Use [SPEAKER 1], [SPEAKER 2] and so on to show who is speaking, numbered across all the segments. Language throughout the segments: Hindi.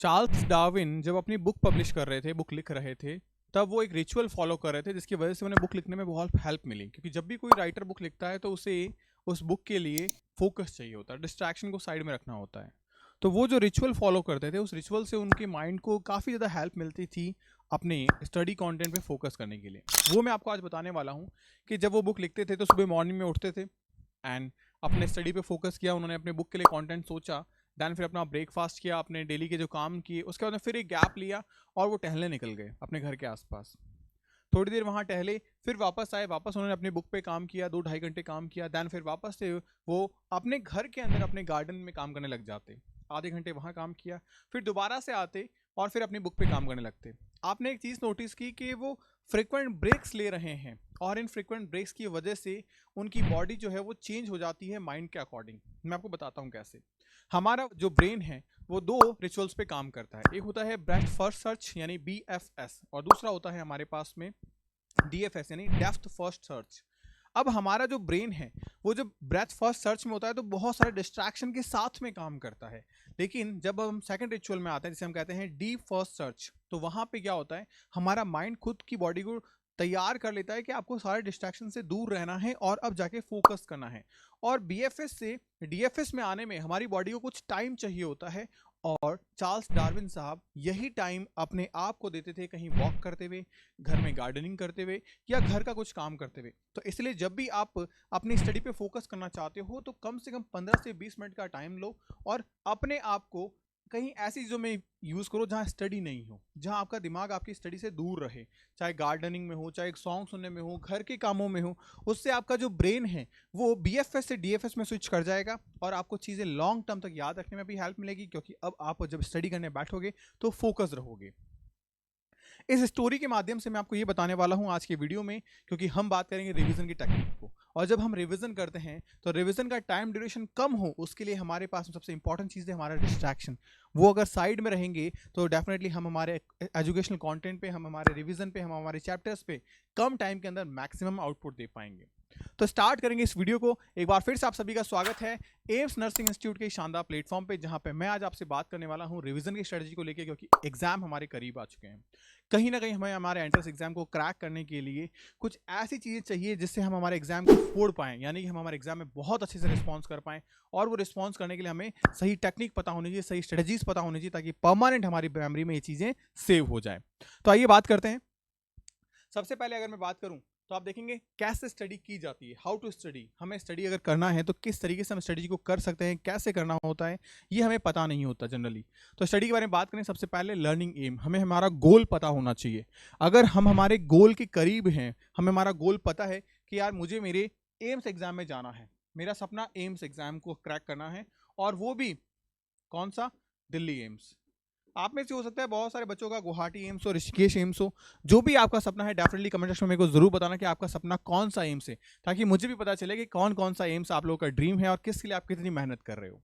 [SPEAKER 1] चार्ल्स डार्विन जब अपनी बुक पब्लिश कर रहे थे, बुक लिख रहे थे, तब वो एक रिचुअल फॉलो कर रहे थे जिसकी वजह से उन्हें बुक लिखने में बहुत हेल्प मिली। क्योंकि जब भी कोई राइटर बुक लिखता है तो उसे उस बुक के लिए फोकस चाहिए होता है, डिस्ट्रैक्शन को साइड में रखना होता है। तो वो जो रिचुअल फॉलो करते थे, उस रिचुअल से उनके माइंड को काफ़ी ज़्यादा हेल्प मिलती थी अपने स्टडी कंटेंट पे फोकस करने के लिए। वो मैं आपको आज बताने वाला हूँ कि जब वो बुक लिखते थे तो सुबह मॉर्निंग में उठते थे एंड अपने स्टडी पे फोकस किया, उन्होंने अपने बुक के लिए कंटेंट सोचा, देन फिर अपना ब्रेकफास्ट किया, अपने डेली के जो काम किए, उसके बाद में फिर एक गैप लिया और वो टहलने निकल गए अपने घर के आसपास। थोड़ी देर वहाँ टहले, फिर वापस आए, वापस उन्होंने अपने बुक पे काम किया, 2-2.5 घंटे काम किया, देन फिर वापस से वो अपने घर के अंदर अपने गार्डन में काम करने लग जाते, आधे घंटे वहाँ काम किया, फिर दोबारा से आते और फिर अपनी बुक पे काम करने लगते। आपने एक चीज़ नोटिस की कि वो फ्रिक्वेंट ब्रेक्स ले रहे हैं और इन फ्रिक्वेंट ब्रेक्स की वजह से उनकी बॉडी जो है वो चेंज हो जाती है माइंड के अकॉर्डिंग। मैं आपको बताता हूँ कैसे। हमारा जो ब्रेन है वो दो रिचुअल्स पे काम करता है। एक होता है ब्रेथ फर्स्ट सर्च यानी BFS, और दूसरा होता है हमारे पास में DFS यानी डेप्थ फर्स्ट सर्च। अब हमारा जो ब्रेन है वो जब ब्रेथ फर्स्ट सर्च में होता है तो बहुत सारे डिस्ट्रैक्शन के साथ में काम करता है, लेकिन जब हम सेकंड रिचुअल में आते हैं जिसे हम कहते हैं डीप फर्स्ट सर्च, तो वहां पे क्या होता है, हमारा माइंड खुद की बॉडी को तैयार कर लेता है कि आपको सारे डिस्ट्रैक्शन से दूर रहना है और अब जाके फोकस करना है। और BFS से DFS में आने में हमारी बॉडी को कुछ टाइम चाहिए होता है, और चार्ल्स डार्विन साहब यही टाइम अपने आप को देते थे कहीं वॉक करते हुए, घर में गार्डनिंग करते हुए या घर का कुछ काम करते हुए। तो इसलिए जब भी आप अपनी स्टडी पे फोकस करना चाहते हो तो कम से कम 15 से 20 मिनट का टाइम लो और अपने आप को कहीं ऐसी चीज़ों में यूज़ करो जहाँ स्टडी नहीं हो, जहाँ आपका दिमाग आपकी स्टडी से दूर रहे, चाहे गार्डनिंग में हो, चाहे एक सॉन्ग सुनने में हो, घर के कामों में हो। उससे आपका जो ब्रेन है वो BFS से DFS में स्विच कर जाएगा और आपको चीज़ें लॉन्ग टर्म तक याद रखने में भी हेल्प मिलेगी, क्योंकि अब आप जब स्टडी करने बैठोगे तो फोकस रहोगे। इस स्टोरी के माध्यम से मैं आपको ये बताने वाला हूँ आज के वीडियो में, क्योंकि हम बात करेंगे रिवीजन की टेक्निक को। और जब हम रिवीजन करते हैं तो रिवीजन का टाइम ड्यूरेशन कम हो, उसके लिए हमारे पास सबसे इंपॉर्टेंट चीज़ है हमारा डिस्ट्रैक्शन। वो अगर साइड में रहेंगे तो डेफिनेटली हम हमारे एजुकेशनल कंटेंट पे, हम हमारे रिवीजन पे, हम हमारे चैप्टर्स पे कम टाइम के अंदर मैक्सिमम आउटपुट दे पाएंगे। तो स्टार्ट करेंगे इस वीडियो को। एक बार फिर से आप सभी का स्वागत है एम्स नर्सिंग इंस्टीट्यूट के शानदार प्लेटफॉर्म पे, जहां पे मैं आज आपसे बात करने वाला हूं रिवीजन की स्ट्रेटजी को लेकर, क्योंकि एग्जाम हमारे करीब आ चुके हैं। कहीं ना कहीं हमें हमारे एंट्रेंस एग्जाम को क्रैक करने के लिए कुछ ऐसी चीज़ें चाहिए जिससे हम हमारे एग्जाम को फोड़ पाएं, यानी कि हम हमारे एग्जाम में बहुत अच्छे से रिस्पॉन्स कर पाएं। और वो रिस्पॉन्स करने के लिए हमें सही टेक्निक पता होनी चाहिए, सही स्ट्रेटजीज पता होनी चाहिए, ताकि परमानेंट हमारी मेमोरी में ये चीज़ें सेव हो जाए। तो आइए बात करते हैं। सबसे पहले अगर मैं बात करूं तो आप देखेंगे कैसे स्टडी की जाती है, हाउ टू स्टडी। हमें स्टडी अगर करना है तो किस तरीके से हम स्टडी को कर सकते हैं, कैसे करना होता है, ये हमें पता नहीं होता जनरली। तो स्टडी के बारे में बात करें, सबसे पहले लर्निंग एम, हमें हमारा गोल पता होना चाहिए। अगर हम हमारे गोल के करीब हैं, हमें हमारा गोल पता है कि यार मुझे मेरे एम्स एग्जाम में जाना है, मेरा सपना एम्स एग्जाम को क्रैक करना है, और वो भी कौन सा, दिल्ली एम्स। आप में से हो सकता है बहुत सारे बच्चों का गुवाहाटी एम्स हो, ऋषिकेश एम्स हो। जो भी आपका सपना है डेफिनेटली कमेंट सेक्शन में मेरे को जरूर बताना कि आपका सपना कौन सा एम्स है, ताकि मुझे भी पता चले कि कौन कौन सा एम्स आप लोगों का ड्रीम है और किसके लिए आप कितनी मेहनत कर रहे हो।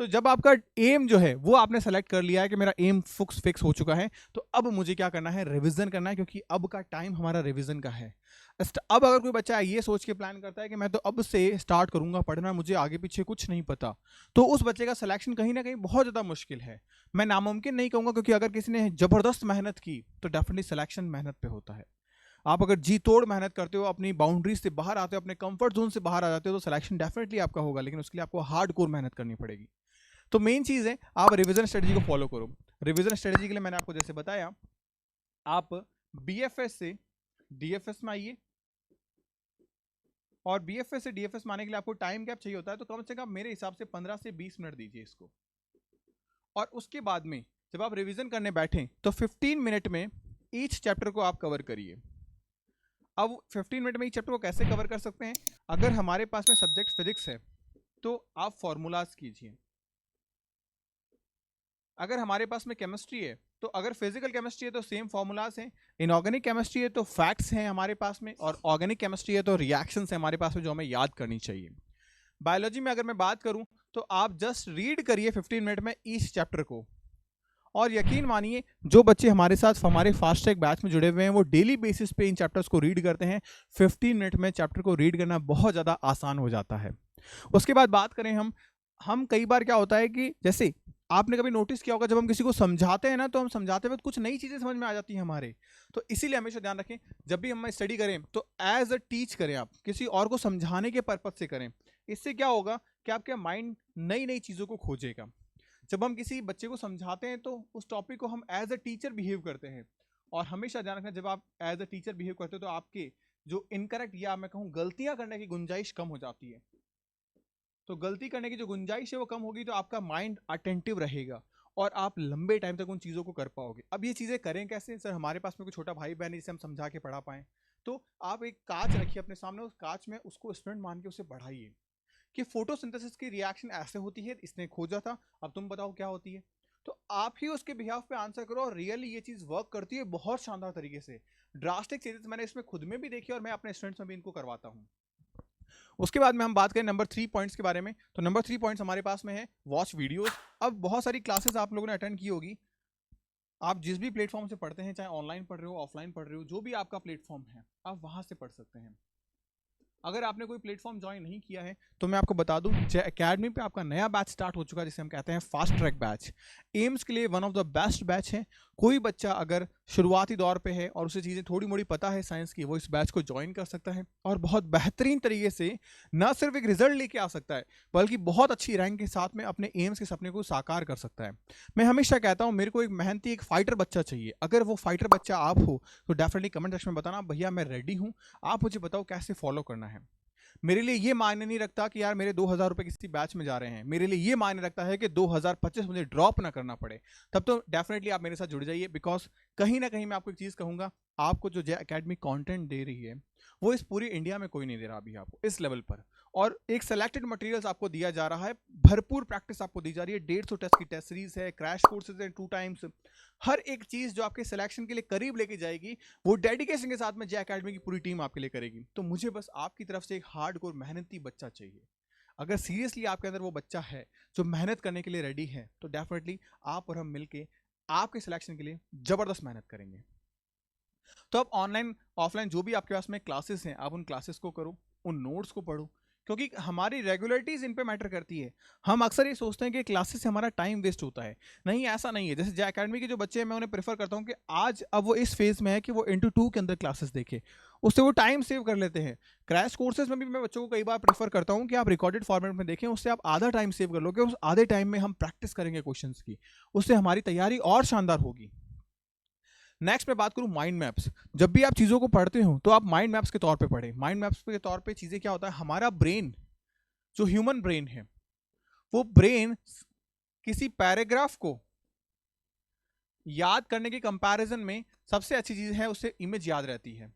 [SPEAKER 1] तो जब आपका एम जो है वो आपने सेलेक्ट कर लिया है कि मेरा एम फिक्स हो चुका है, तो अब मुझे क्या करना है, रिवीजन करना है, क्योंकि अब का टाइम हमारा रिवीजन का है। अब अगर कोई बच्चा ये सोच के प्लान करता है कि मैं तो अब से स्टार्ट करूंगा पढ़ना, मुझे आगे पीछे कुछ नहीं पता, तो उस बच्चे का सिलेक्शन कहीं ना कहीं बहुत ज़्यादा मुश्किल है। मैं नामुमकिन नहीं कहूँगा, क्योंकि अगर किसी ने ज़बरदस्त मेहनत की तो डेफिनेटली सिलेक्शन मेहनत पे होता है। आप अगर जी तोड़ मेहनत करते हो, अपनी बाउंड्रीज से बाहर आते हो, अपने कंफर्ट जोन से बाहर आ जाते हो, तो सिलेक्शन डेफिनेटली आपका होगा, लेकिन उसके लिए आपको हार्ड कोर मेहनत करनी पड़ेगी। तो मेन चीज़ है आप रिवीजन स्ट्रेटजी को फॉलो करो। रिवीजन स्ट्रेटजी के लिए मैंने आपको जैसे बताया, आप BFS से DFS में आइए, और BFS से DFS में आने के लिए आपको टाइम गैप चाहिए होता है, तो कम से कम मेरे हिसाब से 15 से 20 मिनट दीजिए इसको। और उसके बाद में जब आप रिवीजन करने बैठें तो 15 मिनट में ईच चैप्टर को आप कवर करिए। अब 15 मिनट में ईच चैप्टर को कैसे कवर कर सकते हैं, अगर हमारे पास में सब्जेक्ट फिजिक्स है तो आप फॉर्मूलाज कीजिए। अगर हमारे पास में केमिस्ट्री है तो अगर फिजिकल केमिस्ट्री है तो सेम फॉर्मूलाज हैं, इनऑर्गेनिक केमिस्ट्री है तो फैक्ट्स हैं हमारे पास में, और ऑर्गेनिक केमिस्ट्री है तो रिएक्शंस है हमारे पास में जो हमें याद करनी चाहिए। बायोलॉजी में अगर मैं बात करूं तो आप जस्ट रीड करिए 15 मिनट में ईच चैप्टर को, और यकीन मानिए जो बच्चे हमारे साथ हमारे फास्ट ट्रैक बैच में जुड़े हुए हैं वो डेली बेसिस पे इन चैप्टर्स को रीड करते हैं। 15 मिनट में चैप्टर को रीड करना बहुत ज़्यादा आसान हो जाता है। उसके बाद बात करें हम कई बार क्या होता है कि जैसे आपने कभी नोटिस किया होगा जब हम किसी को समझाते हैं ना, तो हम समझाते वक्त कुछ नई चीजें समझ में आ जाती हैं हमारे। तो इसीलिए हमेशा ध्यान रखें, जब भी हम स्टडी करें तो एज अ टीच करें, आप किसी और को समझाने के पर्पज से करें। इससे क्या होगा कि आपका माइंड नई नई चीजों को खोजेगा। जब हम किसी बच्चे को समझाते हैं तो उस टॉपिक को हम एज अ टीचर बिहेव करते हैं। और हमेशा ध्यान रखना, जब आप एज अ टीचर बिहेव करते हो तो आपके जो इनकरेक्ट या मैं कहूँ गलतियां करने की गुंजाइश कम हो जाती है। तो गलती करने की जो गुंजाइश है वो कम होगी, तो आपका माइंड अटेंटिव रहेगा और आप लंबे टाइम तक उन चीज़ों को कर पाओगे। अब ये चीज़ें करें कैसे सर? हमारे पास में कोई छोटा भाई बहन है जिसे हम समझा के पढ़ा पाएं, तो आप एक कांच रखिए अपने सामने, उस कांच में उसको स्टूडेंट मान के उसे बढ़ाइए कि फोटोसिंथेसिस की रिएक्शन ऐसे होती है, इसने खोजा था, अब तुम बताओ क्या होती है। तो आप ही उसके बिहाफ पे आंसर करो, और रियली ये चीज़ वर्क करती है बहुत शानदार तरीके से। ड्रास्टिक चेंजेस मैंने इसमें खुद में भी देखी और मैं अपने स्टूडेंट्स में भी इनको करवाता हूँ। उसके बाद में हम बात करें नंबर 3 पॉइंट्स के बारे में, तो नंबर 3 पॉइंट्स हमारे पास में है वॉच वीडियोस। अब बहुत सारी क्लासेस आप लोगों ने अटेंड की होगी, आप जिस भी प्लेटफॉर्म से पढ़ते हैं, चाहे ऑनलाइन पढ़ रहे हो ऑफलाइन पढ़ रहे हो, जो भी आपका प्लेटफॉर्म है आप वहां से पढ़ सकते हैं। अगर आपने कोई प्लेटफॉर्म ज्वाइन नहीं किया है तो मैं आपको बता दूं, एकेडमी पे आपका नया बैच स्टार्ट हो चुका है जिसे हम कहते हैं फास्ट ट्रैक बैच। एम्स के लिए one of the best batch है। कोई बच्चा अगर शुरुआती दौर पे है और उसे चीज़ें थोड़ी मोड़ी पता है साइंस की, वो इस बैच को ज्वाइन कर सकता है और बहुत बेहतरीन तरीके से ना सिर्फ एक रिजल्ट लेके आ सकता है, बल्कि बहुत अच्छी रैंक के साथ में अपने एम्स के सपने को साकार कर सकता है। मैं हमेशा कहता हूँ मेरे को एक मेहनती, एक फाइटर बच्चा चाहिए। अगर वो फाइटर बच्चा आप हो तो डेफिनेटली कमेंट सेक्शन में बताना, भैया मैं रेडी हूँ, आप मुझे बताओ कैसे फॉलो करना है। मेरे लिए ये मायने नहीं रखता कि यार मेरे 2000 रुपए किसी बैच में जा रहे हैं, मेरे लिए ये मायने रखता है कि 2025 मुझे ड्रॉप ना करना पड़े। तब तो डेफिनेटली आप मेरे साथ जुड़ जाइए, बिकॉज कहीं ना कहीं मैं आपको एक चीज़ कहूंगा, आपको जो एकेडमी कंटेंट दे रही है वो इस पूरी इंडिया में कोई नहीं दे रहा अभी आपको इस लेवल पर। और एक सेलेक्टेड मटेरियल्स आपको दिया जा रहा है, भरपूर प्रैक्टिस आपको दी जा रही है, 150 टेस्ट की टेस्ट सीरीज है, क्रैश कोर्सेज है 2 टाइम्स। हर एक चीज़ जो आपके सिलेक्शन के लिए करीब लेके जाएगी वो डेडिकेशन के साथ में जे एकेडमी की पूरी टीम आपके लिए करेगी। तो मुझे बस आपकी तरफ से एक हार्डकोर मेहनती बच्चा चाहिए। अगर सीरियसली आपके अंदर वो बच्चा है जो मेहनत करने के लिए रेडी है, तो डेफिनेटली आप और हम मिलके आपके सिलेक्शन के लिए जबरदस्त मेहनत करेंगे। तो अब ऑनलाइन ऑफलाइन जो भी आपके पास में क्लासेस हैं, आप उन क्लासेस को करो, उन नोट्स को पढ़ो, क्योंकि हमारी रेगुलरिटीज इन पे मैटर करती है। हम अक्सर ये सोचते हैं कि क्लासेस से हमारा टाइम वेस्ट होता है, नहीं ऐसा नहीं है। जैसे जे एकेडमी के जो बच्चे हैं, मैं उन्हें प्रेफर करता हूँ कि आज अब वो इस फेज में है कि वो इंटू 2 के अंदर क्लासेस देखे, उससे वो टाइम सेव कर लेते हैं। क्रैश कोर्सेज में भी मैं बच्चों को कई बार प्रेफर करता हूँ कि आप रिकॉर्डेड फॉर्मेट में देखें, उससे आप आधा टाइम सेव कर लोगे, उस आधे टाइम में हम प्रैक्टिस करेंगे क्वेश्चन की, उससे हमारी तैयारी और शानदार होगी। नेक्स्ट मैं बात करूं माइंड मैप्स। जब भी आप चीज़ों को पढ़ते हो तो आप माइंड मैप्स के तौर पे पढ़ें। माइंड मैप्स के तौर पे चीज़ें क्या होता है, हमारा ब्रेन जो ह्यूमन ब्रेन है, वो ब्रेन किसी पैराग्राफ को याद करने के कंपैरिजन में सबसे अच्छी चीज़ है, उससे इमेज याद रहती है,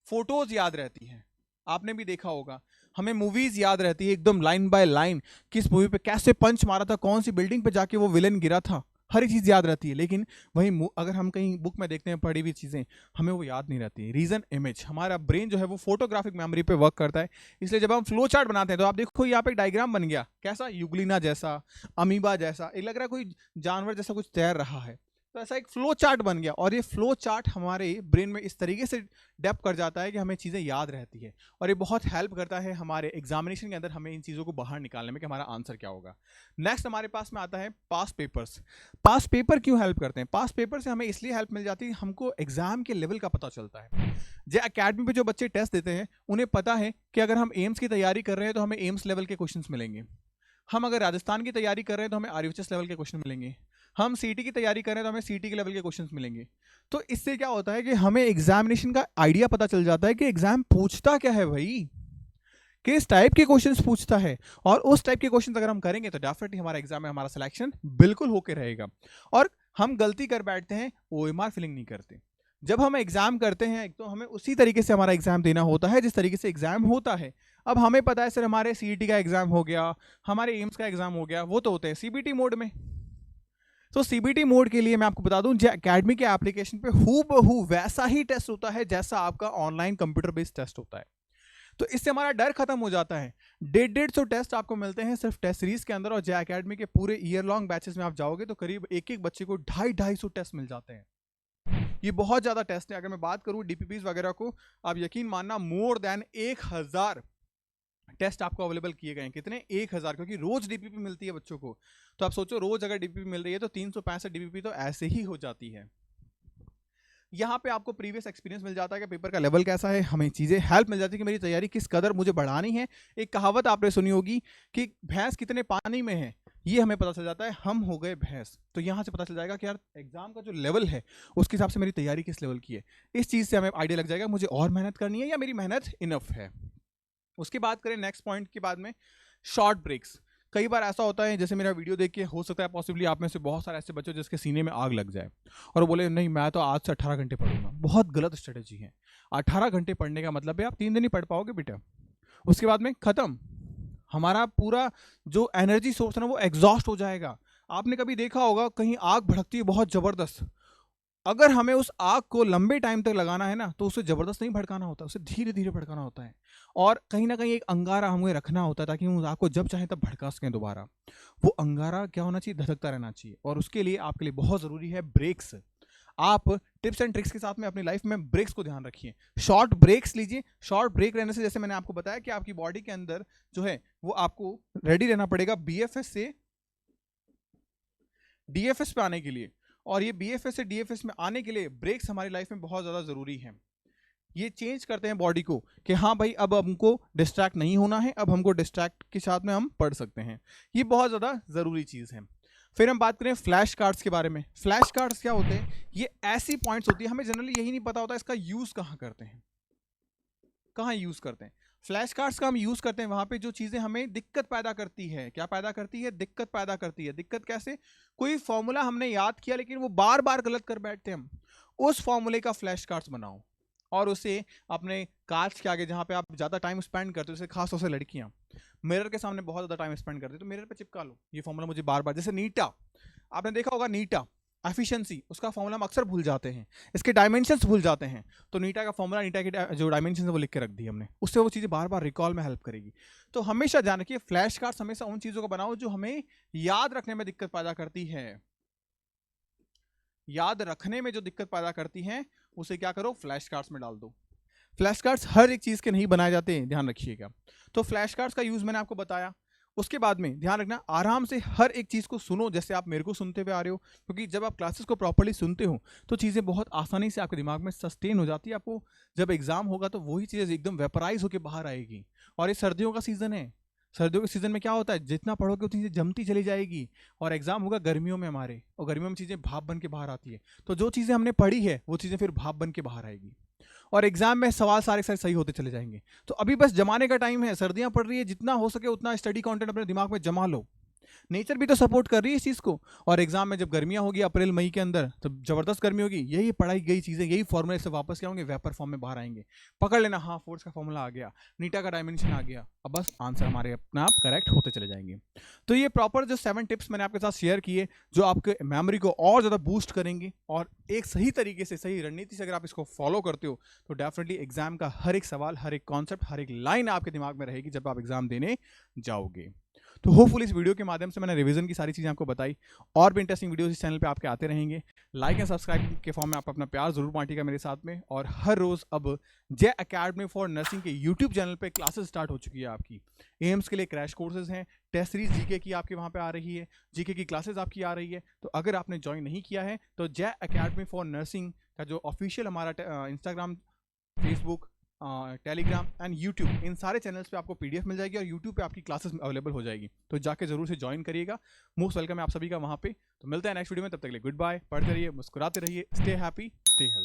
[SPEAKER 1] फोटोज याद रहती हैं। आपने भी देखा होगा, हमें मूवीज याद रहती है एकदम लाइन बाय लाइन, किस मूवी पे कैसे पंच मारा था, कौन सी बिल्डिंग पे जाके वो विलन गिरा था, हर एक चीज़ याद रहती है। लेकिन वहीं अगर हम कहीं बुक में देखते हैं पढ़ी हुई चीज़ें, हमें वो याद नहीं रहती। रीज़न इमेज, हमारा ब्रेन जो है वो फोटोग्राफिक मेमोरी पे वर्क करता है। इसलिए जब हम फ्लो चार्ट बनाते हैं तो आप देखो यहाँ पे एक डायग्राम बन गया, कैसा, यूग्लिना जैसा, अमीबा जैसा, एक लग रहा है कोई जानवर जैसा कुछ तैर रहा है, तो ऐसा एक फ्लो चार्ट बन गया। और ये फ्लो चार्ट हमारे ब्रेन में इस तरीके से डेप कर जाता है कि हमें चीज़ें याद रहती है, और ये बहुत हेल्प करता है हमारे एग्जामिनेशन के अंदर हमें इन चीज़ों को बाहर निकालने में कि हमारा आंसर क्या होगा। नेक्स्ट हमारे पास में आता है पास्ट पेपर्स। पास्ट पेपर क्यों हेल्प करते हैं? पास्ट पेपर से हमें इसलिए हेल्प मिल जाती है, हमको एग्जाम के लेवल का पता चलता है। जो एकेडमी पे जो बच्चे टेस्ट देते हैं उन्हें पता है कि अगर हम एम्स की तैयारी कर रहे हैं तो हमें एम्स लेवल के क्वेश्चन मिलेंगे, हम अगर राजस्थान की तैयारी कर रहे हैं तो हमें आरयूएचएस लेवल के क्वेश्चन मिलेंगे, हम सीटी की तैयारी कर रहे हैं तो हमें सीटी के लेवल के क्वेश्चंस मिलेंगे। तो इससे क्या होता है कि हमें एग्जामिनेशन का आइडिया पता चल जाता है कि एग्जाम पूछता क्या है भाई, किस टाइप के क्वेश्चंस पूछता है, और उस टाइप के क्वेश्चंस अगर हम करेंगे तो डेफिनेटली हमारा एग्जाम में हमारा सिलेक्शन बिल्कुल होके रहेगा। और हम गलती कर बैठते हैं, ओएमआर फिलिंग नहीं करते। जब हम एग्जाम करते हैं तो हमें उसी तरीके से हमारा एग्जाम देना होता है जिस तरीके से एग्जाम होता है। अब हमें पता है सर हमारे सीईटी का एग्जाम हो गया, हमारे एम्स का एग्जाम हो गया, वो तो होते हैं सीबीटी मोड में। तो सीबीटी मोड के लिए मैं आपको बता दूं, जो एकेडमी के एप्लीकेशन पे हूबहू वैसा ही टेस्ट होता है जैसा आपका ऑनलाइन कंप्यूटर बेस्ड टेस्ट होता है। तो इससे हमारा डर खत्म हो जाता है। 150 टेस्ट आपको मिलते हैं सिर्फ टेस्ट सीरीज के अंदर, और जे एकेडमी के पूरे ईयर लॉन्ग बैचेस में आप जाओगे तो करीब एक एक बच्चे को 250 टेस्ट मिल जाते हैं। ये बहुत ज्यादा टेस्ट है। अगर मैं बात करूं डीपीपीज वगैरह को, आप यकीन मानना मोर देन 1000 टेस्ट आपको अवेलेबल किए गए हैं कितने 1000, क्योंकि रोज डीपीपी मिलती है बच्चों को। तो आप सोचो रोज अगर डीपीपी मिल रही है तो 365 डीपीपी तो ऐसे ही हो जाती है। यहाँ पे आपको प्रीवियस एक्सपीरियंस मिल जाता है कि पेपर का लेवल कैसा है, हमें चीज़ें हेल्प मिल जाती है कि मेरी तैयारी किस कदर मुझे बढ़ानी है। एक कहावत आपने सुनी होगी कि भैंस कितने पानी में है, ये हमें पता चल जाता है हम हो गए भैंस। तो यहाँ से पता चल जाएगा कि यार एग्जाम का जो लेवल है उसके हिसाब से मेरी तैयारी किस लेवल की है। इस चीज़ से हमें आइडिया लग जाएगा मुझे और मेहनत करनी है या मेरी मेहनत इनफ है। उसकी बात करें नेक्स्ट पॉइंट के बाद में, शॉर्ट ब्रेक्स। कई बार ऐसा होता है, जैसे मेरा वीडियो देख के हो सकता है पॉसिबली आप में से बहुत सारे ऐसे बच्चे जिसके सीने में आग लग जाए और वो बोले नहीं मैं तो आज से 18 घंटे पढ़ूंगा। बहुत गलत स्ट्रेटेजी है। 18 घंटे पढ़ने का मतलब है आप 3 दिन ही पढ़ पाओगे बेटा, उसके बाद में खत्म। हमारा पूरा जो एनर्जी सोर्स है ना वो एग्जॉस्ट हो जाएगा। आपने कभी देखा होगा कहीं आग भड़कती है बहुत जबरदस्त, अगर हमें उस आग को लंबे टाइम तक लगाना है ना तो उसे जबरदस्त नहीं भड़काना होता, उसे धीरे धीरे भड़काना होता है। और कहीं ना कहीं एक अंगारा हमें रखना होता है ताकि हम उस आग को जब चाहे तब भड़का सकें दोबारा। वो अंगारा क्या होना चाहिए, धधकता रहना चाहिए। और उसके लिए आपके लिए बहुत जरूरी है ब्रेक्स। आप टिप्स एंड ट्रिक्स के साथ में अपनी लाइफ में ब्रेक्स को ध्यान रखिए। शॉर्ट ब्रेक्स लीजिए। शॉर्ट ब्रेक रहने से जैसे मैंने आपको बताया कि आपकी बॉडी के अंदर जो है वो आपको रेडी रहना पड़ेगा बीएफएस से डीएफएस पे आने के लिए। और ये बीएफएस से डीएफएस में आने के लिए ब्रेक्स हमारी लाइफ में बहुत ज़्यादा ज़रूरी हैं। ये चेंज करते हैं बॉडी को कि हाँ भाई अब हमको डिस्ट्रैक्ट नहीं होना है, अब हमको डिस्ट्रैक्ट के साथ में हम पढ़ सकते हैं। ये बहुत ज़्यादा ज़रूरी चीज़ है। फिर हम बात करें फ्लैश कार्ड्स के बारे में। फ्लैश कार्ड्स क्या होते हैं, ये ऐसी पॉइंट्स होती है हमें जनरली यही नहीं पता होता इसका यूज़ कहाँ करते हैं, कहाँ यूज़ करते हैं। फ्लैश कार्ड्स का हम यूज़ करते हैं वहाँ पे जो चीज़ें हमें दिक्कत पैदा करती है। क्या पैदा करती है, दिक्कत पैदा करती है। दिक्कत कैसे, कोई फॉर्मूला हमने याद किया लेकिन वो बार बार गलत कर बैठते हैं हम, उस फॉर्मूले का फ्लैश कार्ड्स बनाओ और उसे अपने कांच के आगे जहाँ पे आप ज़्यादा टाइम स्पेंड करते हो, जैसे खासतौर से लड़कियाँ मिरर के सामने बहुत ज़्यादा टाइम स्पेंड करती है, तो मिरर पे चिपका लो ये फॉर्मूला मुझे बार बार। जैसे नीटा, आपने देखा होगा नीटा एफिशिएंसी, उसका फॉर्मूला हम अक्सर भूल जाते हैं, इसके डायमेंशंस भूल जाते हैं। तो नीटा का फॉर्मूला, नीटा की जो डायमेंशंस है वो लिख के रख दी हमने, उससे वो चीज़ें बार बार रिकॉल में हेल्प करेगी। तो हमेशा ध्यान रखिए फ्लैश कार्ड्स हमेशा उन चीज़ों को बनाओ जो हमें याद रखने में दिक्कत पैदा करती है। याद रखने में जो दिक्कत पैदा करती है उसे क्या करो, फ्लैश कार्ड्स में डाल दो। फ्लैश कार्ड्स हर एक चीज़ के नहीं बनाए जाते हैं, ध्यान रखिएगा। तो फ्लैश कार्ड्स का यूज़ मैंने आपको बताया। उसके बाद में ध्यान रखना आराम से हर एक चीज़ को सुनो, जैसे आप मेरे को सुनते हुए आ रहे हो, क्योंकि जब आप क्लासेस को प्रॉपर्ली सुनते हो तो चीज़ें बहुत आसानी से आपके दिमाग में सस्टेन हो जाती है। आपको जब एग्जाम होगा तो वही चीज़ें एकदम वेपराइज होकर बाहर आएगी। और ये सर्दियों का सीज़न है, सर्दियों के सीज़न में क्या होता है, जितना पढ़ोगे उतनी चीज़ें जमती चली जाएगी। और एग्जाम होगा गर्मियों में हमारे, और गर्मियों में चीज़ें भाप बन के बाहर आती है। तो जो चीज़ें हमने पढ़ी है वो चीज़ें फिर भाप बन के बाहर आएगी और एग्जाम में सवाल सारे सारे सही होते चले जाएंगे। तो अभी बस जमाने का टाइम है, सर्दियां पड़ रही है, जितना हो सके उतना स्टडी कंटेंट अपने दिमाग में जमा लो। नेचर भी तो सपोर्ट कर रही है इस चीज़ को। और एग्जाम में जब गर्मियां होगी अप्रैल मई के अंदर, तो जबरदस्त गर्मी होगी, यही पढ़ाई गई चीज़ें, यही फॉर्मूले से वापस क्या होंगे, वेपर फॉर्म में बाहर आएंगे। पकड़ लेना, हाँ फोर्स का फॉर्मूला आ गया, नीटा का डायमेंशन आ गया, अब बस आंसर हमारे अपने आप करेक्ट होते चले जाएंगे। तो ये प्रॉपर जो 7 टिप्स मैंने आपके साथ शेयर किए जो आपके मेमोरी को और ज़्यादा बूस्ट करेंगे, और एक सही तरीके से, सही रणनीति से अगर आप इसको फॉलो करते हो तो डेफिनेटली एग्जाम का हर एक सवाल, हर एक कॉन्सेप्ट, हर एक लाइन आपके दिमाग में रहेगी जब आप एग्जाम देने जाओगे। तो होपफुली इस वीडियो के माध्यम से मैंने रिवीजन की सारी चीज़ें आपको बताई। और भी इंटरेस्टिंग वीडियोस इस चैनल पे आपके आते रहेंगे। लाइक एंड सब्सक्राइब के फॉर्म में आप अपना प्यार जरूर बांटिएगा मेरे साथ में। और हर रोज़ अब जय अकेडमी फॉर नर्सिंग के यूट्यूब चैनल पे क्लासेस स्टार्ट हो चुकी है आपकी। एम्स के लिए क्रैश कोर्सेज हैं, टेस्ट सीरीज जीके की आपके वहाँ पे आ रही है, जीके की क्लासेस आपकी आ रही है। तो अगर आपने ज्वाइन नहीं किया है तो जय अकेडमी फॉर नर्सिंग का जो ऑफिशियल हमारा Instagram, Facebook, Telegram and YouTube, इन सारे चैनल्स पे आपको पीडीएफ मिल जाएगी और यूट्यूब पे आपकी क्लासेस अवेलेबल हो जाएगी। तो जाके जरूर से ज्वाइन करिएगा। मोस्ट वेलकम है आप सभी का वहाँ पे। तो मिलते हैं नेक्स्ट वीडियो में, तब तक के लिए गुड बाय। पढ़ते रहिए, मुस्कुराते रहिए, स्टे हैप्पी, स्टे हेल्दी।